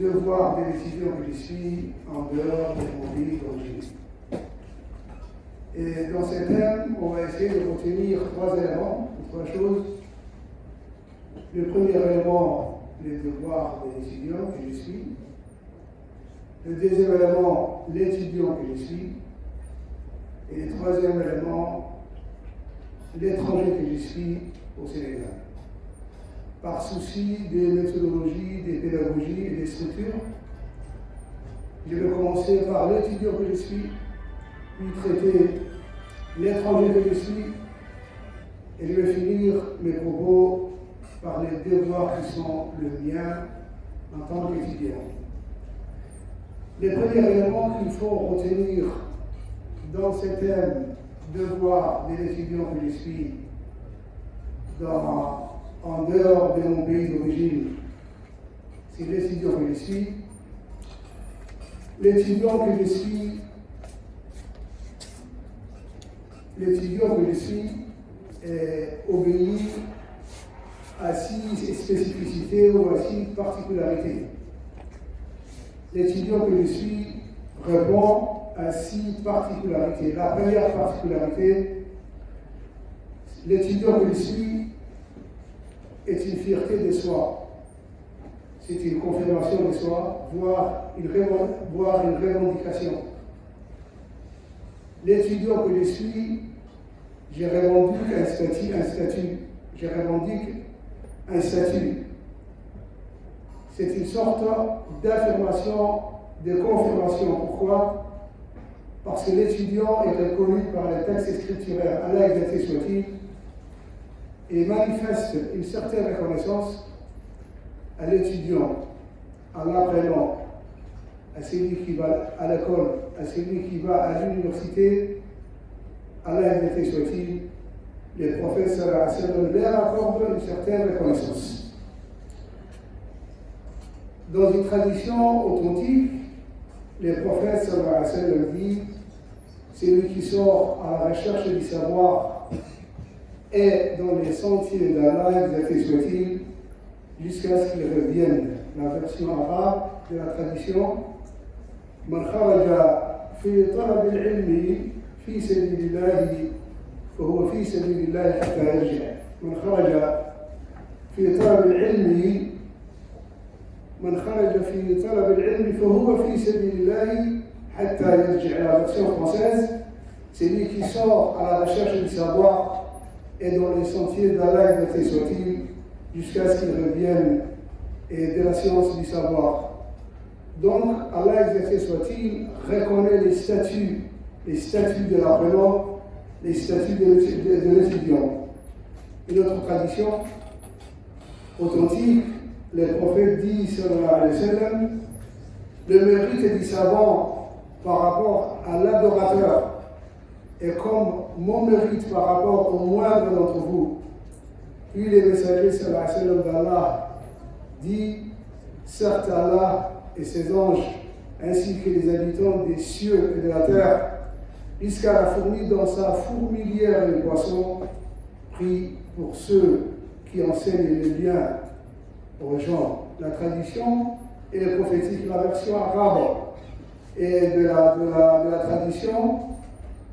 devoir de l'étudiant que je suis en dehors de mon pays d'origine. Et dans ce thème, on va essayer de retenir trois éléments, trois choses. Le premier élément, les devoirs de l'étudiant que je suis. Le deuxième élément, l'étudiant que je suis. Et le troisième élément, l'étranger que je suis au Sénégal. Par souci des méthodologies, des pédagogies et des structures, je vais commencer par l'étudiant que je suis, puis traiter l'étranger que je suis, et je vais finir mes propos par les devoirs qui sont le mien en tant qu'étudiant. Les premiers éléments qu'il faut retenir dans ce thème devoir de l'étudiant que je suis en dehors de mon pays d'origine, c'est l'étudiant que je suis. L'étudiant que je suis obéit à 6 spécificités ou à 6 particularités. L'étudiant que je suis répond à 6 particularités. La première particularité, l'étudiant que je suis est une fierté de soi. C'est une confirmation de soi, voire une revendication. L'étudiant que je suis, je revendique un statut. Je revendique un statut. C'est une sorte d'affirmation, de confirmation. Pourquoi? Parce que l'étudiant est reconnu par les textes scripturaires, Allah exalté soit-il, et manifeste une certaine reconnaissance à l'étudiant, à l'apprenant, à celui qui va à l'école, à celui qui va à l'université, Allah exalté soit-il, les prophètes sallallahu alayhi wa sallam leur accordent une certaine reconnaissance. Dans une tradition authentique, les prophètes sallallahu alayhi wa sallam disent: celui qui sort à la recherche du savoir est dans les sentiers d'Allah, exalté soit-il, jusqu'à ce qu'il revienne. La version arabe de la tradition: Man kharaja fi talab al-ilmi fi sabilillah فهو في سبيل الله حتى يرجع. من خرج في طلب العلم فهو في سبيل الله حتى يرجع. La version française, celui qui sort à la recherche du savoir est dans les sentiers d'Allah, exalté soit-il, jusqu'à ce qu'il revienne et de la science du savoir. Donc, Allah, exalté soit-il, reconnaît les statuts de l'apprenant, les statuts de l'étudiant. Une autre tradition authentique, les prophètes disent, sallallahu alayhi wa sallam, le mérite du savant par rapport à l'adorateur est comme mon mérite par rapport au moindre d'entre vous. Puis les messagers, sallallahu alayhi wa sallam, d'Allah dit: certes Allah et ses anges, ainsi que les habitants des cieux et de la terre, jusqu'à la fourmi dans sa fourmilière de poissons, pris pour ceux qui enseignent le bien aux gens. La tradition et le prophétique, la version arabe et de la tradition,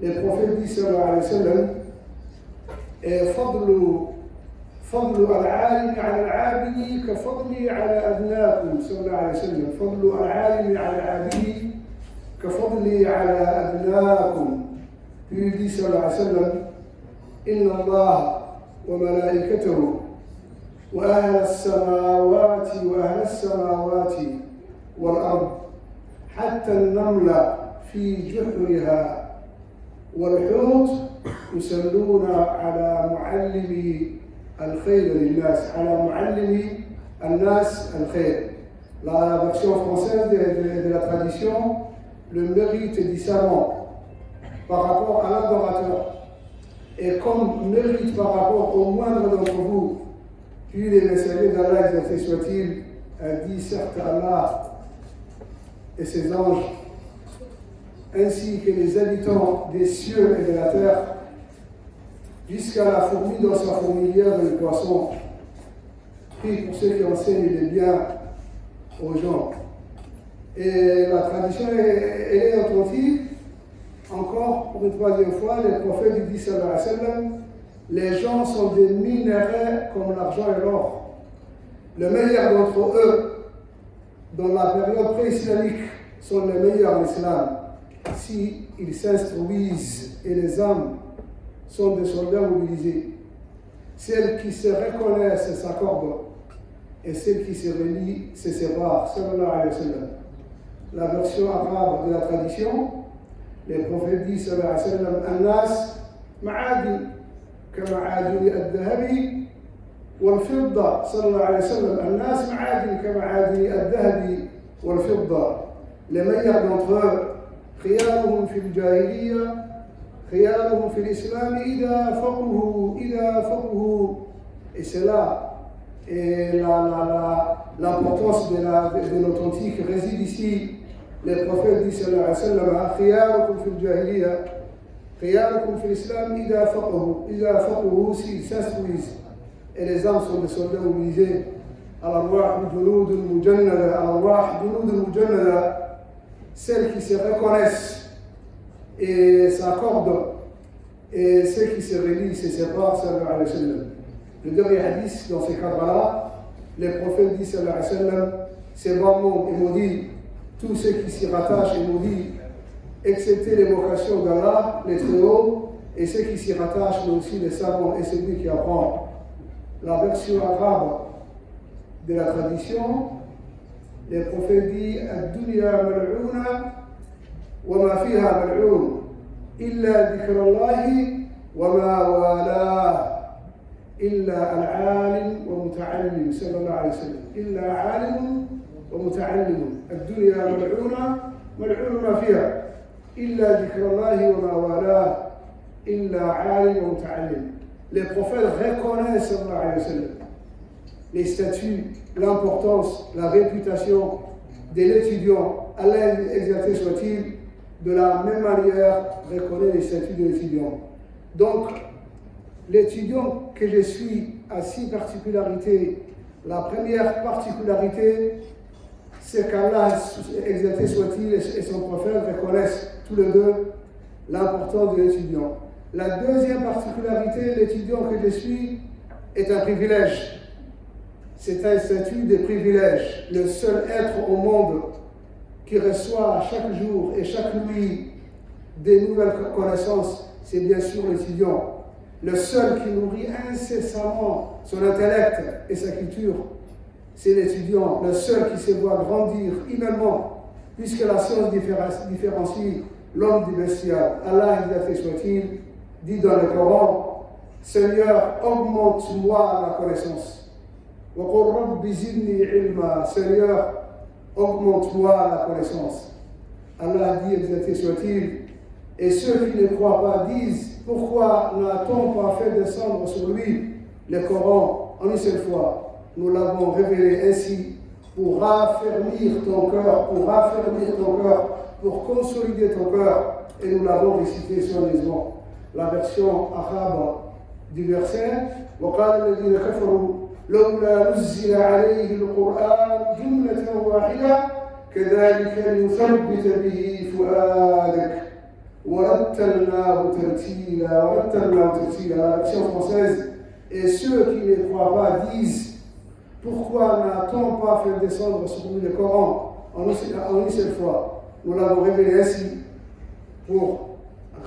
les prophètes disent sallallahu alayhi wa sallam: فضل العالم على العابد كفضلي على أدناكم. صلى الله عليه وسلم: فضل العالم على العابد كفضلي على أدناكم. Puis il dit sallallahu alayhi wa sallam: إن الله وملائكته وأهل السماوات والأرض حتى النملة في جحرها والحوت يصلون على معلم الخير للناس، على معلم الناس الخير. La version française de la tradition, le mérite du savant par rapport à l'adorateur est comme mérite par rapport au moindre d'entre vous. Puis les messagers d'Allah, exalté soit-il, a dit: certes Allah et ses anges, ainsi que les habitants des cieux et de la terre, jusqu'à la fourmi dans sa fourmilière de poissons, pris pour ceux qui enseignent les biens aux gens. Et la tradition, elle est authentique. Encore, pour une troisième fois, les prophètes disent sallallahu alayhi wa sallam, les gens sont des minéraux comme l'argent et l'or. Le meilleur d'entre eux, dans la période pré-islamique, sont les meilleurs en islam. S'ils s'instruisent et les âmes sont des soldats mobilisés. Celles qui se reconnaissent s'accordent et celles qui se relient se séparent. Sallallahu alayhi wa sallam. La version arabe de la tradition, les prophètes disent sallallahu alayhi wa sallam, An-nas ma'adin كمعادن الذهب والفضة صلى الله عليه وسلم الناس معادن كمعادن الذهب والفضة les meilleurs d'entre eux خيارهم في الجاهلية خيارهم في الإسلام إذا فقهوا et c'est là et l'importance de l'authentique réside ici. Les prophètes disent sallallahu alayhi wa sallam خياركم في الجاهلية خياركم في الإسلام إذا فقهوا s'ils s'instruisent et les âmes sont des soldats mobilisés. الأرواح جنود مجندة الأرواح جنود مجندة celles qui se reconnaissent et s'accordent et ceux qui se relient se séparent sallallahu alayhi wa sallam. Le dernier hadith dans ces cadres-là, les prophètes disent sallallahu alayhi wa sallam, c'est bon monde et maudit tous ceux qui s'y rattachent et maudit excepté l'évocation d'Allah, les très hauts, et ceux qui s'y rattachent, mais aussi les savants et celui qui apprend. La version arabe de la tradition, les prophètes disent Ad-dunya mal'ouna wa ma fiha mal'oun illa dhikrallahi wa ma wala illa al-alim wa muta'allim sallallahu alayhi wa sallam illa alim wa muta'allim Ad-dunya mal'ouna mal'oun ma fiha إلا ذكر الله وما والاه إلا عالم ومتعلم. Les prophètes reconnaissent sallallahu alayhi wa sallam les statuts, l'importance, la réputation de l'étudiant. Allah exalté soit-il, de la même manière reconnaît les statuts de l'étudiant. Donc, l'étudiant que je suis a 6 particularités. La première particularité, c'est qu'Allah exalté soit-il et son prophète reconnaissent tous les deux l'importance de l'étudiant. La deuxième particularité, l'étudiant que je suis est un privilège. C'est un statut de privilège. Le seul être au monde qui reçoit chaque jour et chaque nuit des nouvelles connaissances, c'est bien sûr l'étudiant. Le seul qui nourrit incessamment son intellect et sa culture, c'est l'étudiant. Le seul qui se voit grandir humainement, puisque la science différencie l'homme du bestial. Allah, exalté soit-il, dit dans le Coran, Seigneur, augmente-moi la connaissance. Seigneur, augmente-moi la connaissance. Allah dit, exalté soit-il, et ceux qui ne croient pas disent, pourquoi n'a-t-on pas fait descendre sur lui le Coran en une seule fois? Nous l'avons révélé ainsi pour raffermir ton cœur, pour consolider ton cœur, et nous l'avons récité soigneusement. La version arabe du verset, وقال الذين كفروا لولا نزل عليه القرآن جملة واحدة كذلك لنثبت به فؤادك ورتلناه ترتيلا. La version française, et ceux qui ne croient pas disent, pourquoi n'a-t-on pas fait descendre sur nous le Coran en une seule fois? Nous l'avons révélé ainsi pour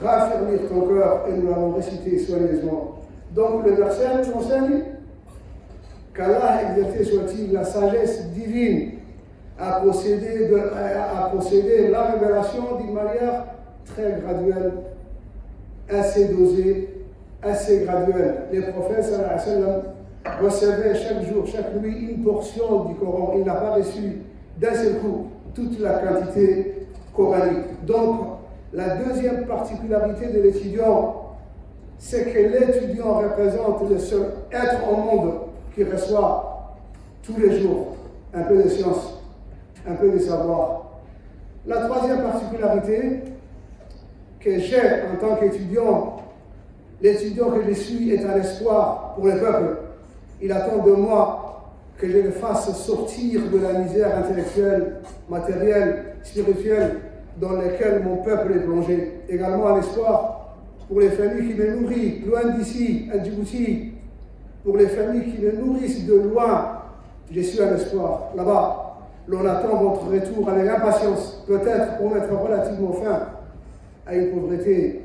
raffermir ton cœur et nous l'avons récité soigneusement. Donc le verset nous enseigne qu'Allah, exalté soit-il, la sagesse divine a procédé la révélation d'une manière très graduelle, assez dosée, assez graduelle. Les prophètes sallallahu alayhi wa sallam recevait chaque jour, chaque nuit, une portion du Coran. Il n'a pas reçu d'un seul coup toute la quantité coranique. Donc, la deuxième particularité de l'étudiant, c'est que l'étudiant représente le seul être au monde qui reçoit tous les jours un peu de science, un peu de savoir. La troisième particularité que j'ai en tant qu'étudiant, l'étudiant que je suis est un espoir pour le peuple. Il attend de moi que je les fasse sortir de la misère intellectuelle, matérielle, spirituelle dans laquelle mon peuple est plongé. Également un espoir pour les familles qui me nourrissent loin d'ici, à Djibouti, pour les familles qui me nourrissent de loin. Je suis un espoir. Là-bas, l'on attend votre retour avec impatience, peut-être pour mettre relativement fin à une pauvreté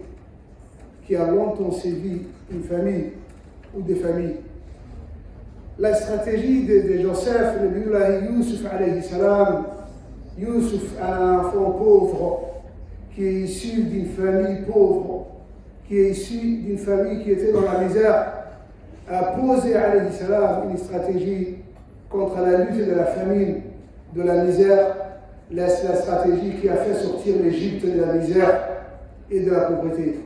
qui a longtemps sévi une famille ou des familles. La stratégie de Joseph, le Nabiullah Youssouf alayhi salam, Youssouf, un enfant pauvre, qui est issu d'une famille pauvre, qui est issu d'une famille qui était dans la misère, a posé alayhi salam une stratégie contre la lutte de la famine, de la misère, la stratégie qui a fait sortir l'Égypte de la misère et de la pauvreté.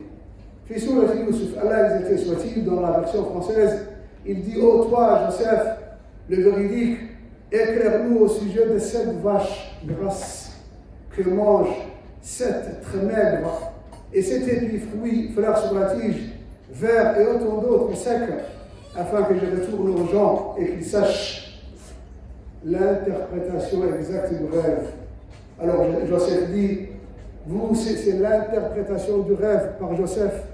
Fi Surat Youssouf, Allah exalté soit-il, dans la version française, il dit: ô toi, Joseph, le véridique, éclaire-nous au sujet de cette vache grasse que mangent 7 très maigres et 7 épis fruits, fleurs sur la tige, verts et autant d'autres secs, afin que je retourne aux gens et qu'ils sachent l'interprétation exacte du rêve. Alors Joseph dit: vous, c'est l'interprétation du rêve par Joseph.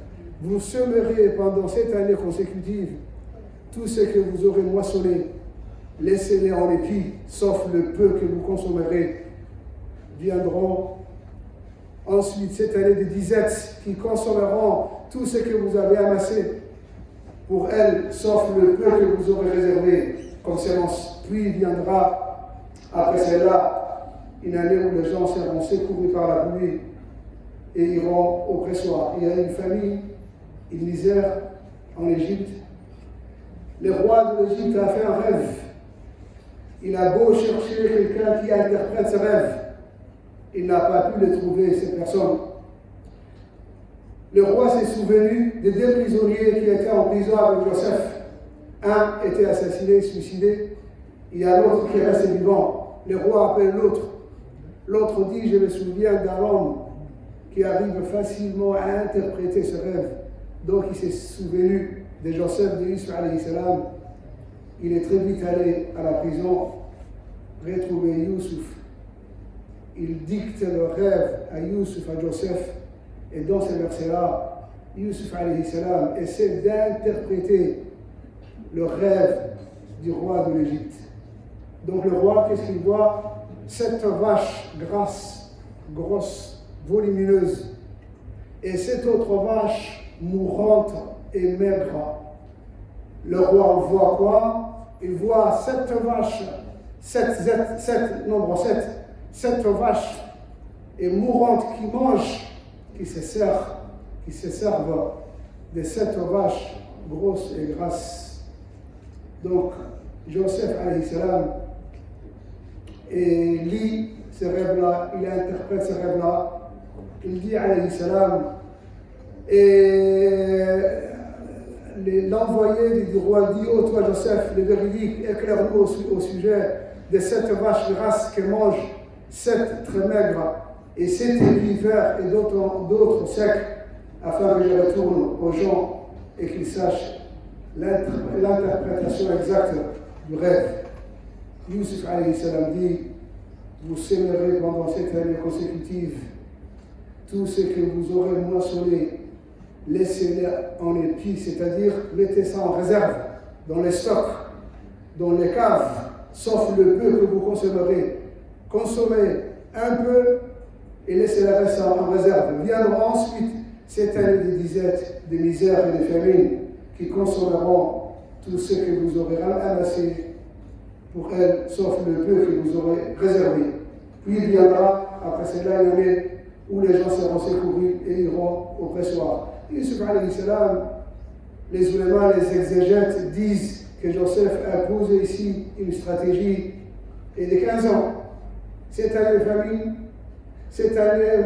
Vous semerez pendant 7 années consécutives tout ce que vous aurez moissonné. Laissez-les en épis, sauf le peu que vous consommerez. Viendront ensuite 7 années de disettes qui consommeront tout ce que vous avez amassé pour elles, sauf le peu que vous aurez réservé comme sémence. Puis viendra, après cela, une année où les gens seront secourus par la pluie et iront au pressoir. Il y a une famille, une misère en Égypte. Le roi de l'Égypte a fait un rêve. Il a beau chercher quelqu'un qui interprète ce rêve, il n'a pas pu le trouver, cette personne. Le roi s'est souvenu des 2 prisonniers qui étaient en prison avec Joseph. Un était assassiné, suicidé. Il y a l'autre qui reste vivant. Le roi appelle l'autre. L'autre dit: je me souviens d'un homme qui arrive facilement à interpréter ce rêve. Donc il s'est souvenu de Joseph de Youssouf alayhi salam. Il est très vite allé à la prison, retrouver Youssouf. Il dicte le rêve à Youssouf, à Joseph. Et dans ces versets-là, Youssouf alayhi salam essaie d'interpréter le rêve du roi de l'Égypte. Donc le roi, qu'est-ce qu'il voit? 7 vaches grasses, grosses, volumineuses. Et 7 autres vaches mourantes et maigres. Le roi voit quoi? Il voit 7 vaches, 7 vaches et mourantes qui mangent, qui se servent de 7 vaches grosses et grasses. Donc, Joseph alayhi salam lit ce rêve-là, il interprète ce rêve-là, il dit alayhi salam, et l'envoyé du roi dit: ô toi Joseph, le véridique, éclaire-nous au sujet de 7 vaches grasses qui mangent 7 très maigres et 7 épis verts et d'autres secs, afin que je retourne aux gens et qu'ils sachent l'interprétation exacte du rêve. Youssouf alayhi salam dit: vous sèmerez pendant 7 années consécutives tout ce que vous aurez moissonné. Laissez-les en épis, c'est-à-dire mettez ça en réserve, dans les stocks, dans les caves, sauf le peu que vous consommerez. Consommez un peu et laissez le reste en réserve. Viendront ensuite 7 années de disettes, de misère et de famine qui consommeront tout ce que vous aurez amassé pour elles, sauf le peu que vous aurez réservé. Puis il viendra, après cela, une année où les gens seront secourus et iront au pressoir. Youssouf alayhi salam, les ulémas, les exégètes disent que Joseph a posé ici une stratégie et de 15 ans. Cette année de famine, cette année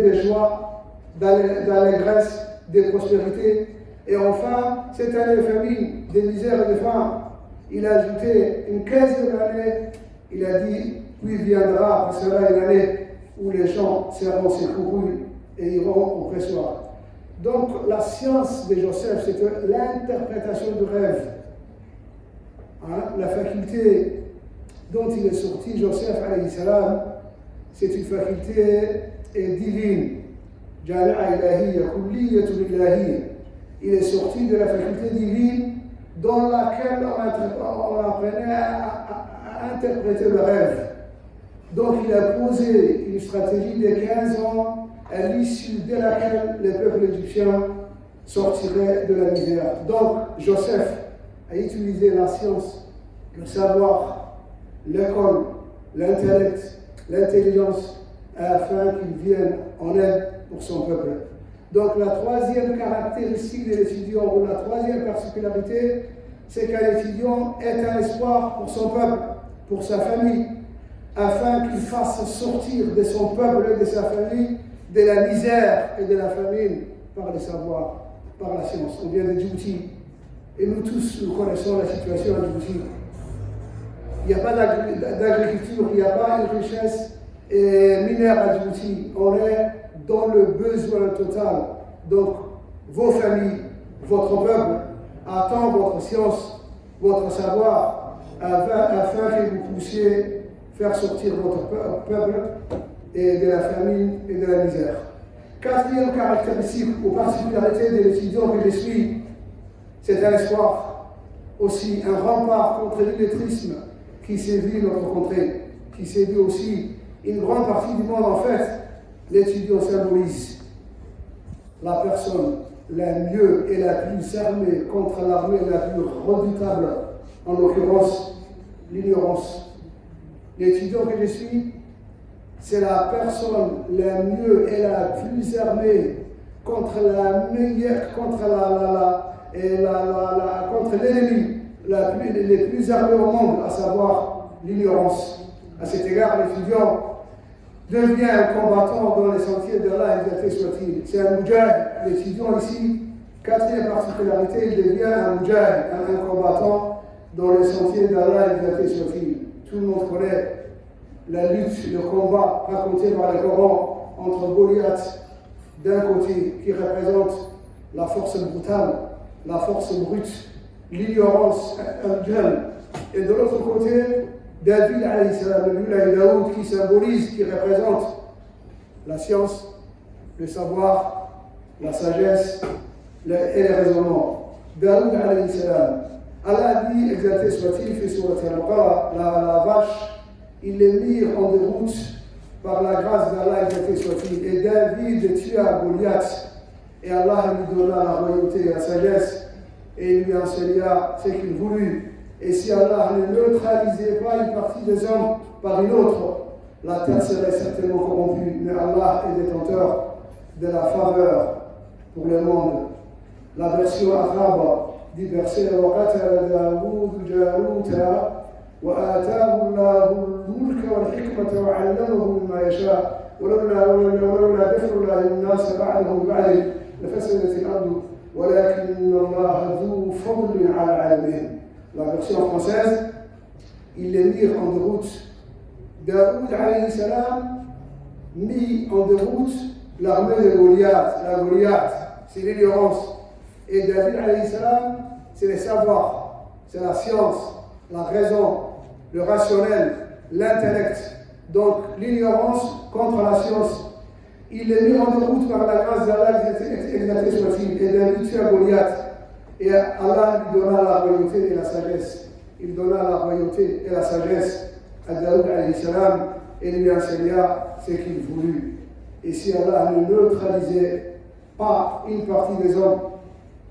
de joie, d'allégresse, de prospérité, et enfin, cette année de famine, de misère et de faim. Il a ajouté une 15e année, il a dit: puis viendra après cela une année où les gens seront secourus et iront au pressoir. Donc la science de Joseph, c'était l'interprétation du rêve. La faculté dont il est sorti, Joseph alayhi salam, c'est une faculté divine. Jami'a ilahiyya, kulliyatul ilahiyya. Il est sorti de la faculté divine dans laquelle on apprenait à interpréter le rêve. Donc il a posé une stratégie de 15 ans à l'issue de laquelle les peuples égyptiens sortiraient de la misère. Donc Joseph a utilisé la science, le savoir, l'école, l'intellect, l'intelligence afin qu'il vienne en aide pour son peuple. Donc la troisième caractéristique de l'étudiant ou la troisième particularité, c'est qu'un étudiant est un espoir pour son peuple, pour sa famille, afin qu'il fasse sortir de son peuple et de sa famille de la misère et de la famine par le savoir, par la science. On vient de Djibouti et nous tous nous connaissons la situation à Djibouti. Il n'y a pas d'agriculture, il n'y a pas une richesse minière à Djibouti. On est dans le besoin total. Donc, vos familles, votre peuple attend votre science, votre savoir, afin que vous puissiez faire sortir votre peuple et de la famine et de la misère. Quatrième caractéristique ou particularité de l'étudiant que je suis, c'est un espoir, aussi un rempart contre l'illettrisme qui sévit notre contrée, qui sévit aussi une grande partie du monde. En fait, l'étudiant symbolise la personne la mieux et la plus armée contre l'armée la plus redoutable, en l'occurrence l'ignorance. L'étudiant que je suis, c'est la personne la mieux et la plus armée contre la meilleure, contre l'ennemi les plus armés au monde, à savoir l'ignorance. À cet égard, l'étudiant devient un combattant dans les sentiers d'Allah, exalté soit-il. C'est un mujahid. L'étudiant ici, quatrième particularité, il devient un mujahid, un combattant dans les sentiers d'Allah, exalté soit-il. Tout le monde connaît la lutte, le combat raconté par le Coran entre Goliath d'un côté, qui représente la force brutale, la force brute, l'ignorance jeune, et de l'autre côté, David alayhi salam, le Mullah Daoud, qui symbolise, qui représente la science, le savoir, la sagesse et les raisonnements. Daoud alayhi salam, Allah dit, exalté soit-il, fait sur la vache, il les mit en déroute par la grâce d'Allah, exalté soit-il. Et David tua Goliath, et Allah lui donna la royauté et la sagesse, et il lui enseigna ce qu'il voulut. Et si Allah ne neutralisait pas une partie des hommes par une autre, la terre serait certainement corrompue. Mais Allah est détenteur de la faveur pour le monde. La version arabe du verset وَقَتَلَ دَاوُودُ جَالُوتَ وَآتَاهُ اللَّهُ الْمُلْكَ وَالْحِكْمَةَ وَعَلَّمَهُ مِمَّا يَشَاءُ ولولا دفع الله الناس بعدهم ببعض لفسدت الأرض ولكن الله ذو فضل على العالمين. La version française, il les mit en déroute. Daoud alayhi salam mit en déroute l'armée de Goliath. La Goliath, c'est l'ignorance. Et David alayhi salam, c'est le savoir, c'est la science, la raison, le rationnel, l'intellect. Donc l'ignorance contre la science. Il est mis en déroute par la grâce d'Allah, exalté soit-il, et David tua Goliath. Et Allah lui donna la royauté et la sagesse. Il donna la royauté et la sagesse à Daoud alayhi salam et lui enseigna ce qu'il voulut. Et si Allah ne neutralisait pas une partie des hommes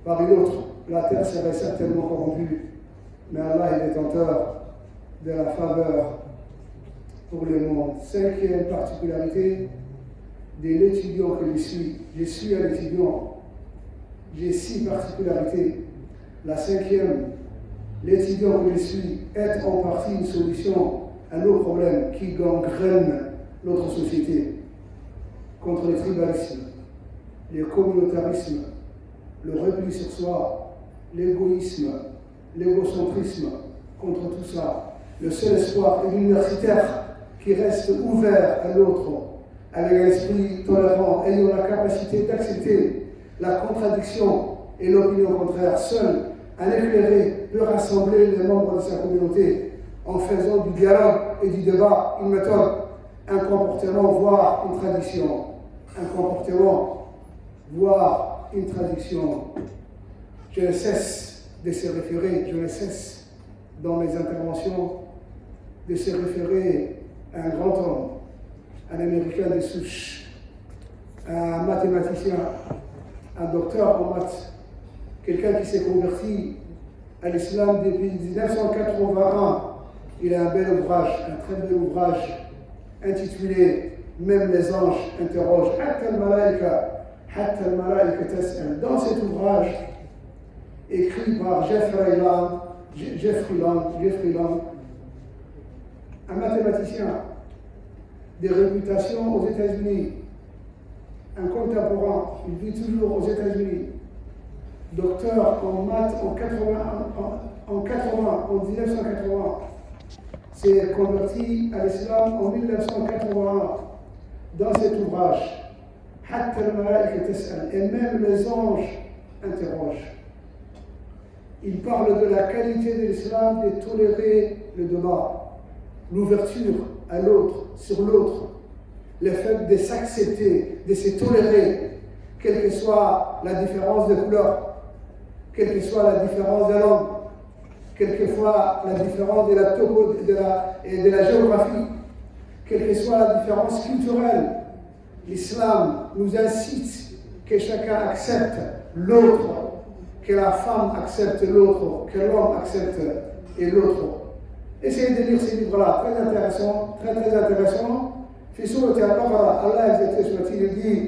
par une autre, la terre serait certainement corrompue. Mais Allah est détenteur de la faveur pour le monde. Cinquième particularité de l'étudiant que je suis. Je suis un étudiant. J'ai 6 particularités. La cinquième, l'étudiant que je suis est en partie une solution à nos problèmes qui gangrènent notre société contre le tribalisme, le communautarisme, le repli sur soi, l'égoïsme, l'égocentrisme. Contre tout ça, le seul espoir est l'universitaire qui reste ouvert à l'autre, avec un esprit tolérant, ayant la capacité d'accepter la contradiction et l'opinion contraire. Seul Un éclairé peut rassembler les membres de sa communauté en faisant du dialogue et du débat une méthode, un comportement, voire une tradition. Un comportement, voire une tradition. Je ne cesse de se référer, je ne cesse dans mes interventions de se référer à un grand homme, un Américain de souche, un mathématicien, un docteur en maths, quelqu'un qui s'est converti à l'islam depuis 1981. Il a un bel ouvrage, un très bel ouvrage intitulé « Même les anges interrogent » dans cet ouvrage écrit par Jeffrey Lang, un mathématicien de réputation aux États-Unis, un contemporain, il vit toujours aux États-Unis, docteur en maths en 1980, s'est converti à l'islam en 1981 dans cet ouvrage. Et même les anges interrogent. Il parle de la qualité de l'islam de tolérer le débat, l'ouverture à l'autre, sur l'autre, le fait de s'accepter, de se tolérer, quelle que soit la différence de couleur, quelle que soit la différence de langue, quelquefois la différence de la géographie, quelle que soit la différence culturelle. L'islam nous incite que chacun accepte l'autre, que la femme accepte l'autre, que l'homme accepte l'autre. Essayez de lire ces livres-là, très intéressant, très intéressant. في سورة البقرة الله عز وجل dit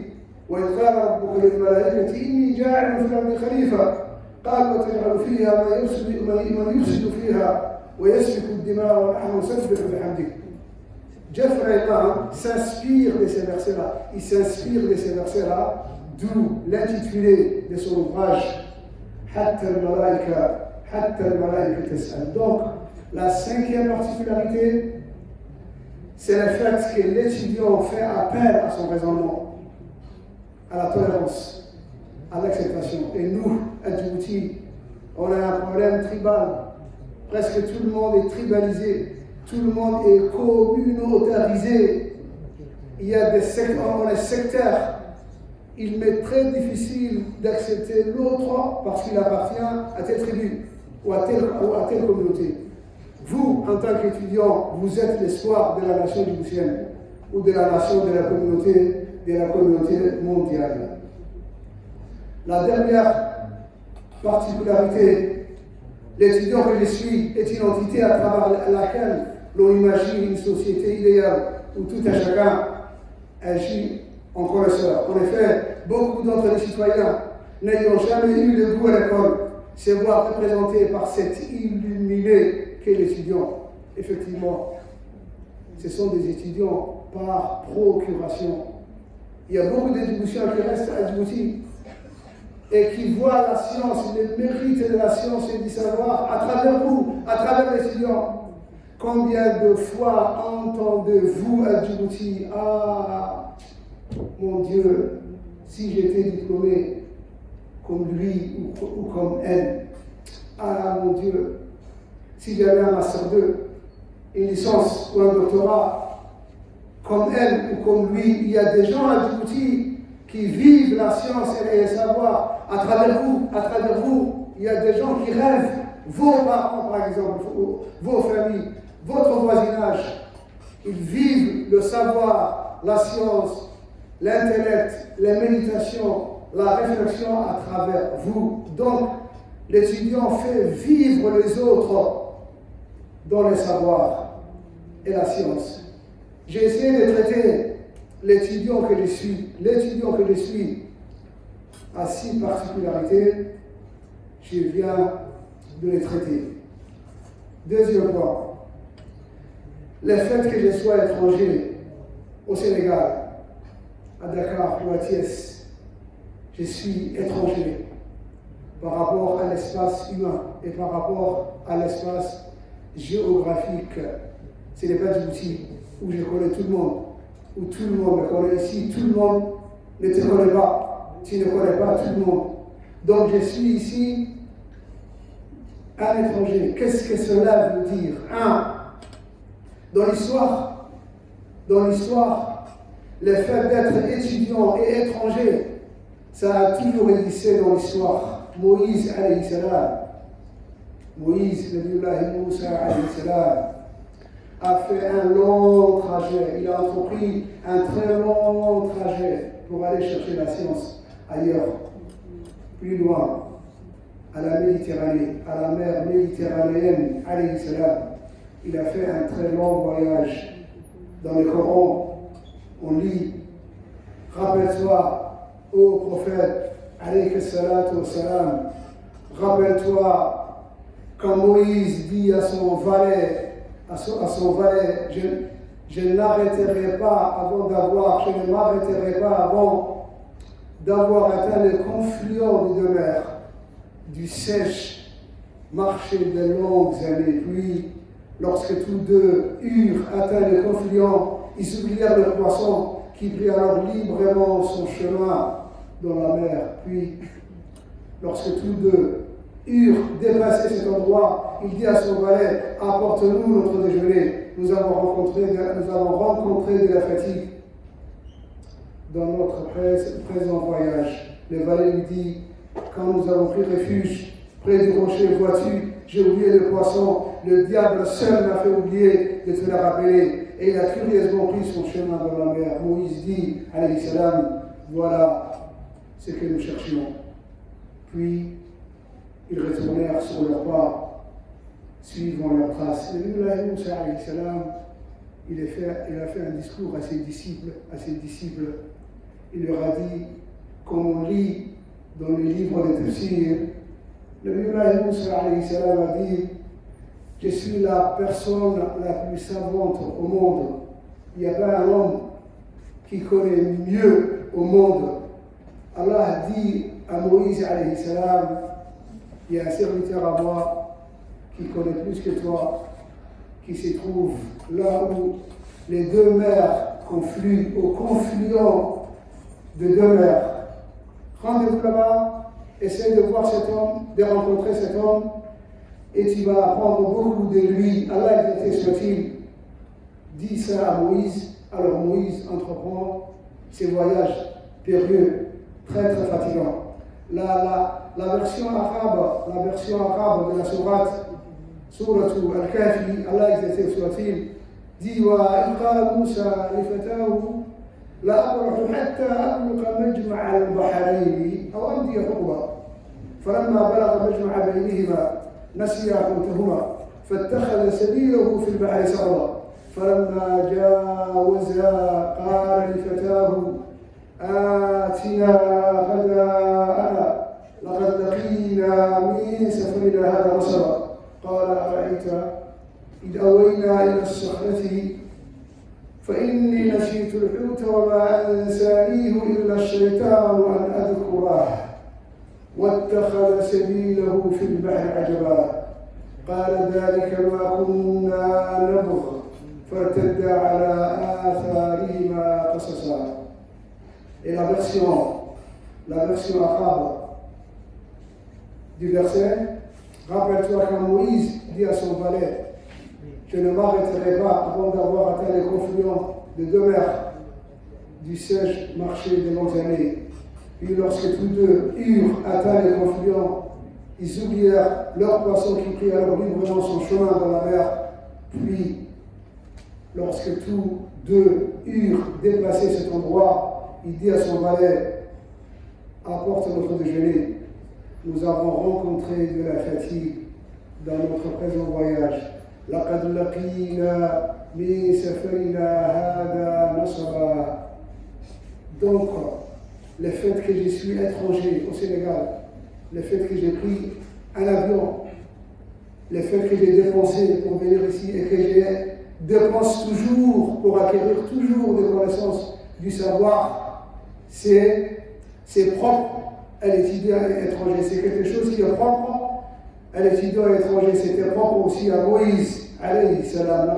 وإذ قال ربك للملائكة إني جاعل في الأرض خليفة قال وتجعل فيها من يفسد فيها ويسفك الدماء ونحن نسبح بحمدك. Jeffrey Lang s'inspire de ces versets-là. Il s'inspire de ces versets-là, d'où l'intitulé de son ouvrage حتى الملائكة تسأل. Donc, la cinquième particularité, c'est le fait que l'étudiant fait appel à son raisonnement, à la tolérance, à l'acceptation. Et nous, à Djibouti, on a un problème tribal. Presque tout le monde est tribalisé, tout le monde est communautarisé. Il y a des secteurs, on est sectaire. Il m'est très difficile d'accepter l'autre parce qu'il appartient à telle tribu ou à telle communauté. Vous, en tant qu'étudiant, vous êtes l'espoir de la nation djiboutienne ou de la nation de la communauté mondiale. La dernière particularité, l'étudiant que je suis est une entité à travers laquelle l'on imagine une société idéale où tout un chacun agit en connaisseur. En effet, beaucoup d'entre les citoyens n'ayant jamais eu le goût à l'école se voient représentés par cet illuminé qu'est l'étudiant. Effectivement, ce sont des étudiants par procuration. Il y a beaucoup de Djiboutiens qui restent à Djibouti et qui voient la science, les mérites de la science et du savoir à travers vous, à travers l'étudiant. Combien de fois entendez-vous à Djibouti: ah, mon Dieu, si j'étais diplômé comme lui ou comme elle, ah, mon Dieu, si j'avais un master 2, une licence ou un doctorat, comme elle ou comme lui. Il y a des gens à Djibouti qui vivent la science et le savoir à travers vous. Il y a des gens qui rêvent, vos parents par exemple, vos familles, votre voisinage. Ils vivent le savoir, la science, l'intellect, la méditation, la réflexion à travers vous. Donc, l'étudiant fait vivre les autres dans le savoir et la science. J'ai essayé de traiter l'étudiant que je suis à 6 particularités. Je viens de les traiter. Deuxième point, le fait que je sois étranger au Sénégal, à Dakar ou à Thiès, je suis étranger par rapport à l'espace humain et par rapport à l'espace géographique. Ce n'est pas Djibouti où je connais tout le monde, où tout le monde me connaît. Ici, tout le monde ne te connaît pas. Tu ne connais pas tout le monde. Donc je suis ici un étranger. Qu'est-ce que cela veut dire? Dans l'histoire, le fait d'être étudiant et étranger, ça a toujours existé dans l'histoire. Moïse, alayhi salam, Nabiullah Moussa, alayhi salam, a fait un long trajet. Il a entrepris un très long trajet pour aller chercher la science ailleurs, plus loin, à la Méditerranée, à la mer méditerranéenne, alayhi salam. Il a fait un très long voyage. Dans le Coran, on lit, rappelle-toi, ô prophète, alayhi salatu wa salam, rappelle-toi quand Moïse dit à son valet, je ne m'arrêterai pas avant d'avoir atteint le confluent des deux mers, du sèche marché de longues années. Puis, lorsque tous deux eurent atteint le confluent, ils oublièrent le poisson qui prit alors librement son chemin dans la mer. Puis, lorsque tous deux eurent dépassé cet endroit, il dit à son valet, apporte-nous notre déjeuner. Nous avons rencontré de la fatigue dans notre présent voyage. Le valet lui dit, quand nous avons pris refuge près du rocher, vois-tu, j'ai oublié le poisson, le diable seul m'a fait oublier de te le rappeler. Et il a curieusement pris son chemin dans la mer. Moïse dit, alayhi salam, voilà ce que nous cherchions. Puis, ils retournèrent sur leur pas, suivant leurs traces. Et Nabiullah Moussa, alayhi salam, il a fait un discours à ses disciples. Il leur a dit, comme on lit dans les livres de tafsir, Nabiullah Moussa, alayhi salam, a dit, je suis la personne la plus savante au monde. Il n'y a pas un homme qui connaît mieux au monde. Allah dit à Moïse, alayhi salam, il y a un serviteur à moi qui connaît plus que toi, qui se trouve là où les deux mers confluent, au confluent de deux mers. Rendez-vous là-bas, essaye de voir cet homme, de rencontrer cet homme, et tu vas apprendre beaucoup de lui. Allah exalté soit-il, dit ça à Moïse. Alors Moïse entreprend ses voyages périlleux, très très fatigants. La version arabe de la sourate Al-Kahfi, Allah exalté soit-il, dit وَإِذْ قَالَ مُوسَى لِفَتَاهُ لَا أَبْرَحُ حَتَّى أَبْلُغَ مَجْمَعَ الْبَحْرَيْنِ أَوْ أَمْضِيَ حُقْبًا فَلَمَّا بَلَغَ مَجْمَعَ بَيْنِهِمَا نسي حوتهما فاتخذ سبيله في البحر سربا فلما جاوزا قال لفتاه آتنا غداءنا لقد لقينا من سفرنا هذا نصبا قال أرأيت إذ أوينا إلى الصخرة فإني نسيت الحوت وما أنسانيه إلا الشيطان أن أذكره واتخذ سبيله في البحر عجبا قال ذلك ما كنا نبغ فارتدا على آثارهما قصصا. Et la version arabe du verset, rappelle-toi quand Moïse dit à son valet, je ne m'arrêterai pas avant d'avoir atteint les confluents de deux mers du sèche marché de longues années. Puis lorsque tous deux eurent atteint les confluents, ils oublièrent leur poisson qui prit alors librement son chemin dans la mer. Puis, lorsque tous deux eurent dépassé cet endroit, il dit à son valet, apporte notre déjeuner. Nous avons rencontré de la fatigue dans notre présent voyage. لقد لقينا من سفرنا هذا نصبا. Donc, le fait que je suis étranger au Sénégal, le fait que j'ai pris un avion, le fait que j'ai dépensé pour venir ici et que je dépense toujours pour acquérir toujours des connaissances, du savoir, c'est propre à l'étudiant étranger. C'est quelque chose qui est propre à l'étudiant étranger. C'était propre aussi à Moïse, alayhi salam.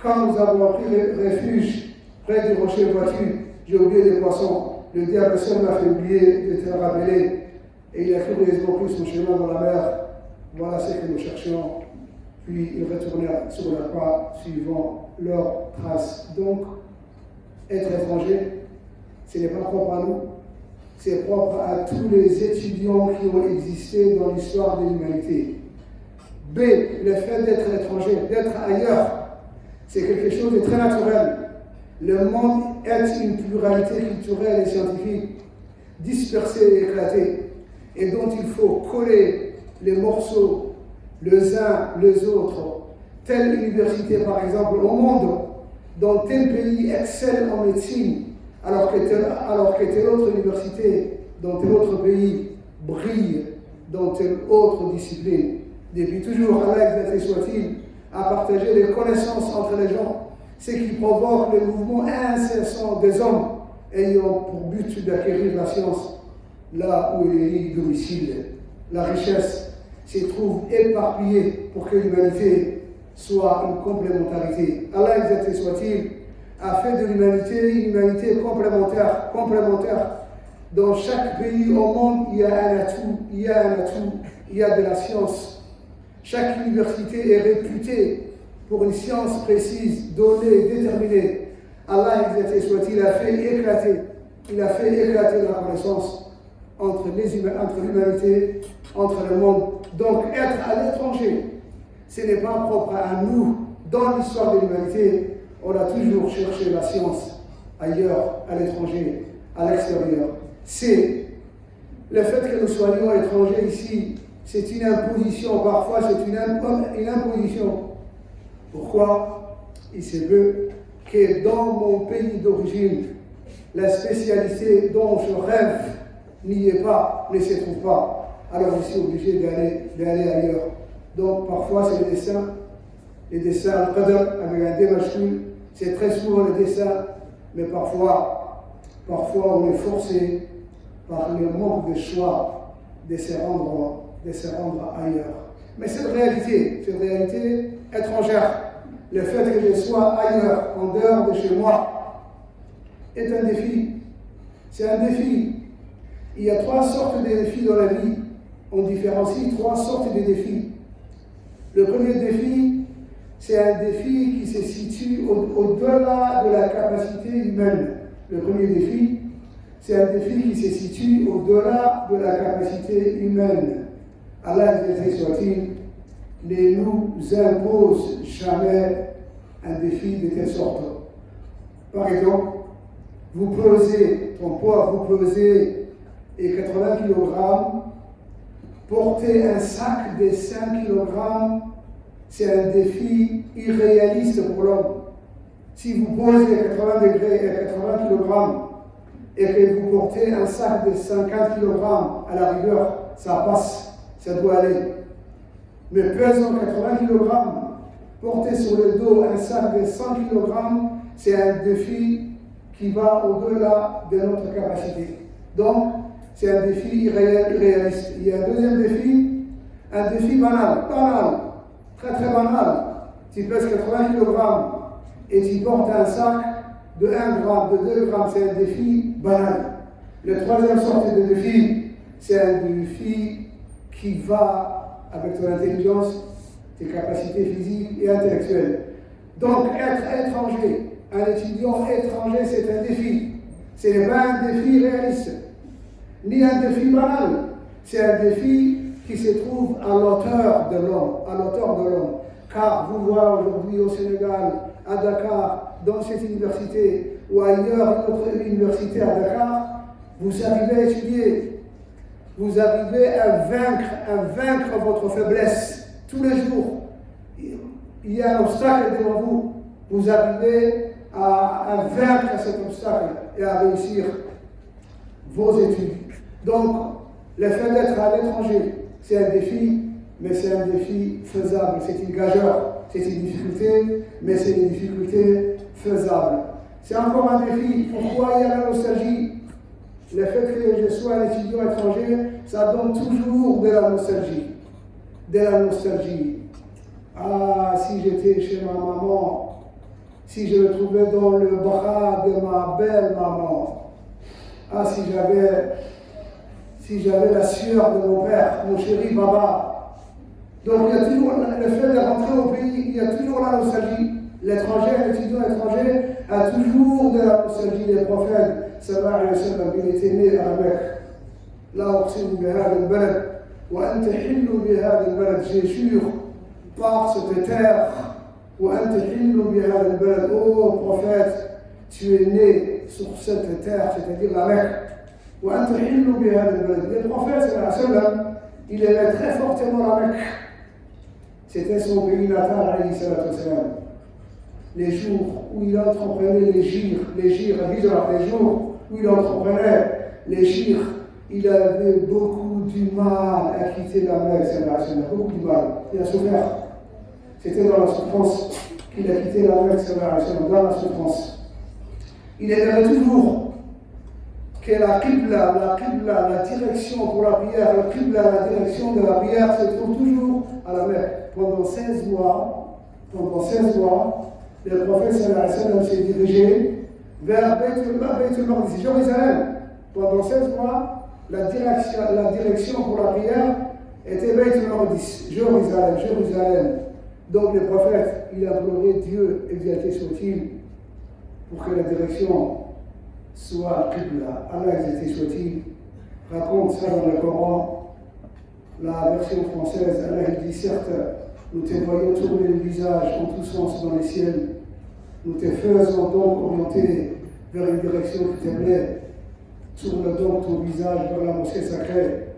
Quand nous avons pris refuge près du rocher, vois-tu, j'ai oublié les poissons. Le diable seul m'a fait oublier de te rappeler. et il a cru pris son chemin dans la mer. Voilà ce que nous cherchions. Puis ils retournèrent sur leur pas, suivant leurs traces. Donc, être étranger, ce n'est pas propre à nous, c'est propre à tous les étudiants qui ont existé dans l'histoire de l'humanité. B, le fait d'être étranger, d'être ailleurs, c'est quelque chose de très naturel. Le monde est une pluralité culturelle et scientifique, dispersée et éclatée, et dont il faut coller les morceaux les uns les autres. Telle université, par exemple, au monde, dans tel pays excelle en médecine, alors que telle autre université, dans tel autre pays, brille dans telle autre discipline. Depuis toujours, Allah, exalté soit-il, a partagé les connaissances entre les gens, ce qui provoque le mouvement incessant des hommes ayant pour but d'acquérir la science là où il est domicile. La richesse s'y trouve éparpillée pour que l'humanité soit une complémentarité. Allah, exalté soit-il, a fait de l'humanité une humanité complémentaire. Dans chaque pays au monde, il y a un atout, il y a de la science. Chaque université est réputée pour une science précise, donnée, déterminée. Allah, exalté soit-il, a fait éclater la connaissance entre l'humanité, entre le monde. Donc, être à l'étranger, ce n'est pas propre à nous. Dans l'histoire de l'humanité, on a toujours cherché la science ailleurs, à l'étranger, à l'extérieur. C'est le fait que nous soyons étrangers ici, c'est une imposition, parfois c'est une imposition. Pourquoi? Il se veut que dans mon pays d'origine, la spécialité dont je rêve n'y est pas, ne se trouve pas. Alors je suis obligé d'aller ailleurs. Donc parfois c'est les dessins al-qadr avec un D majuscule, c'est très souvent le dessin, mais parfois on est forcé par le manque de choix de se rendre ailleurs. Mais cette réalité étrangère, le fait que je sois ailleurs, en dehors de chez moi, est un défi. C'est un défi. Il y a 3 sortes de défis dans la vie. On différencie 3 sortes de défis. Le premier défi, c'est un défi qui se situe au-delà de la capacité humaine. Le premier défi, c'est un défi qui se situe au-delà de la capacité humaine. Allah, exalté soit-il, ne nous impose jamais un défi de telle sorte. Par exemple, vous pesez 80 kg, porter un sac de 5 kg, c'est un défi irréaliste pour l'homme. Si vous posez 80 degrés et 80 kg et que vous portez un sac de 50 kg, à la rigueur, ça passe, ça doit aller. Mais pesant 80 kg, porter sur le dos un sac de 100 kg, c'est un défi qui va au-delà de notre capacité. Donc, c'est un défi irréaliste. Il y a un deuxième défi, un défi banal, très très banal. Tu pèses 80 kg et tu portes un sac de 1 gramme, de 2 grammes, c'est un défi banal. Le troisième sorte de défi, c'est un défi qui va avec ton intelligence, tes capacités physiques et intellectuelles. Donc, être étranger, un étudiant étranger, c'est un défi. Ce n'est pas un défi réaliste, ni un défi banal. C'est un défi qui se trouve à l'auteur de l'homme. Car vous voyez aujourd'hui au Sénégal, à Dakar, dans cette université ou ailleurs, une autre université à Dakar, vous arrivez à étudier, vous arrivez à vaincre votre faiblesse tous les jours. Il y a un obstacle devant vous, vous arrivez à vaincre cet obstacle et à réussir vos études. Donc, le fait d'être à l'étranger, c'est un défi, mais c'est un défi faisable. C'est une gageure, c'est une difficulté, mais c'est une difficulté faisable. C'est encore un défi. Pourquoi il y a la nostalgie? Le fait que je sois un étudiant étranger, ça donne toujours de la nostalgie. Ah, si j'étais chez ma maman, si je me trouvais dans le bras de ma belle maman, ah, si si j'avais la sueur de mon père, mon chéri Baba. Donc il y a toujours le fait de rentrer au pays, il y a toujours la nostalgie. L'étranger, l'étudiant étranger a toujours de la nostalgie des prophètes. Sallallahu alayhi wa sallam, il était né à la Mecque. Là, أقسم بهذا البلد وأنت حل بهذا البلد. J'ai jure par cette terre. وأنت حل بهذا البلد. Oh prophète, tu es né sur cette terre, c'est-à-dire la Mecque. وأنت حل بهذا البلد. Le prophète sallallahu alayhi wa sallam, il aimait très fortement la Mecque. C'était son pays natal, alayhi salatu wa sallam. Les jours où il entreprenait les jours où il entreprenait les gires, il avait beaucoup du mal à quitter la Mecque, beaucoup du mal. Il a souffert. C'était dans la souffrance qu'il a quitté la Mecque, dans la souffrance. Il aimait toujours que la qibla, la direction pour la prière, la direction de la prière se trouve toujours à la Mecque. Pendant 16 mois, le prophète sallallahu alayhi wa sallam s'est dirigé vers Beit al-Maqdis, Jérusalem. Pendant 16 mois, la direction pour la prière était Beit al-Maqdis, Jérusalem. Donc le prophète, il a imploré Dieu, exalté soit-il, pour que la direction soit Qibla. Allah exalté soit-il, raconte ça dans le Coran. La version française, Allah dit certes, nous te voyons tourner le visage en tous sens dans les ciels. Nous te faisons donc orienter vers une direction qui te plaît. Tourne donc ton visage vers la mosquée sacrée.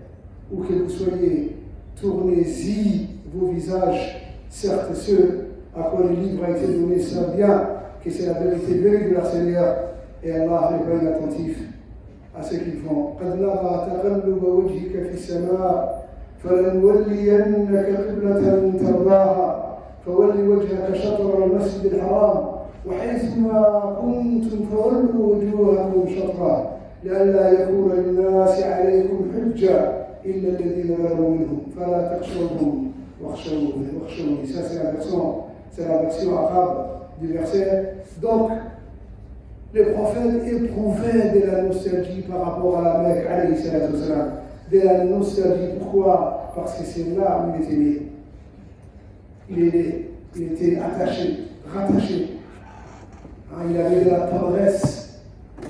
Où que vous soyez, tournez-y vos visages. Certes, ceux à quoi le livre a été donné savent bien que c'est la vérité venue de leur Seigneur. Et Allah est bien attentif à ce qu'ils font. قد نرى تقلب وجهك في السماء فلنولينك قبلة ترضاها فول وجهك شطر المسجد الحرام وحيثما كنتم فولوا وجوهكم شطرا لئلا يكون للناس عليكم حجة إلا الذين ظلموا منهم فلا تخشوهم واخشوني. Ça c'est la version arabe du verset. Donc le prophète éprouvait de la nostalgie par rapport à la Mecque, alayhi salatu wa salam. De la nostalgie, pourquoi? Parce que c'est là où il était né. Il était attaché, rattaché. Il avait de la tendresse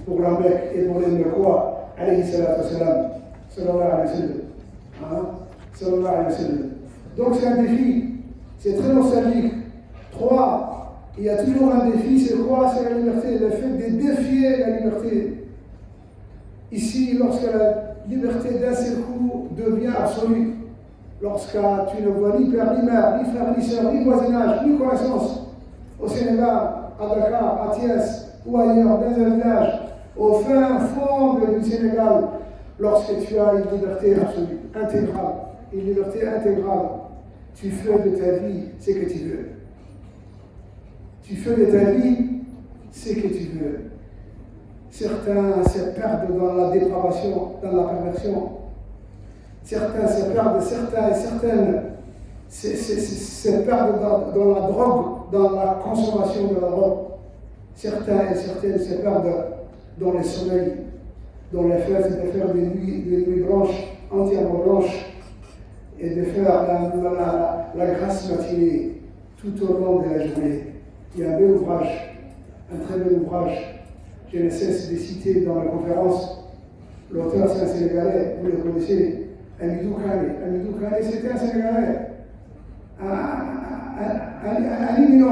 pour la Mecque et pour les Mecquois, alayhi salatu wa salam. Sallallahu alayhi wa sallam. Sallallahu alayhi wa sallam. Donc c'est un défi, c'est très nostalgique. 3. Il y a toujours un défi, c'est quoi? C'est la liberté, le fait de défier la liberté. Ici, lorsque la liberté d'un seul coup devient absolue, lorsque tu ne vois ni père, ni mère, ni frère, ni soeur, ni voisinage, ni connaissance, au Sénégal, à Dakar, à Thiès ou ailleurs, dans un village, au fin fond du Sénégal, lorsque tu as une liberté absolue, intégrale, tu fais de ta vie ce que tu veux. Tu fais de ta vie ce que tu veux. Certains se perdent dans la dépravation, dans la perversion. Certains se perdent, certaines se perdent dans la drogue, dans la consommation de la drogue. Certains et certaines se perdent dans le sommeil, dans le fait de faire des nuits blanches, entièrement blanches, et de faire la grasse matinée tout au long de la journée. Il y a un bel ouvrage, un très bel ouvrage, je ne cesse de citer dans la conférence. L'auteur, c'est un Sénégalais, vous le connaissez, Amidou Kane. Amidou Kane, c'était un Sénégalais, un imminent.